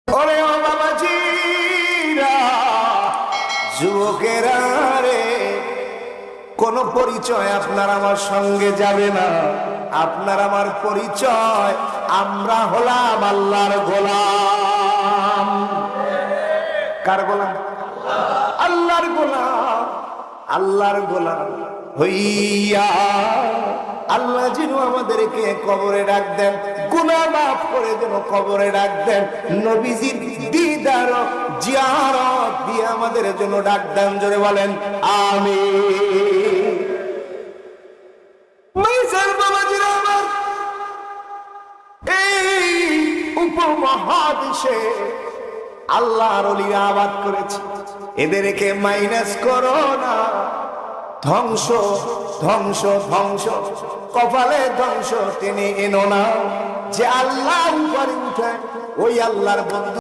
ওরে ও বাবাজিরা, যুবকেরা রে, কোন পরিচয় আপনার আমার সঙ্গে যাবে না। আপনার আমার পরিচয়, আমরা হলাম আল্লাহর গোলাম। কার গোলাম? আল্লাহর গোলাম। আল্লাহর গোলাম হইয়া আল্লাহ যেন আমাদেরকে কবরে ডাক দেন, গুনাহ মাফ করে যেন কবরে ডাক দেন, নবীজির দিদার জিয়ারত দিয়ে আমাদের জন্য ডাক দেন। জোরে বলেন আমিন। মাইজার বাবাজিরা আমার, এই উপমহাদেশে আল্লাহর ওলিরা আবাদ করেছে, এদেরকে মাইনাস করো না। ধ্বংস ধ্বংস ধ্বংস, কপালে ধ্বংস টেনে এনো না। যে আল্লাহ উপরে উঠে, ওই আল্লাহর বন্ধু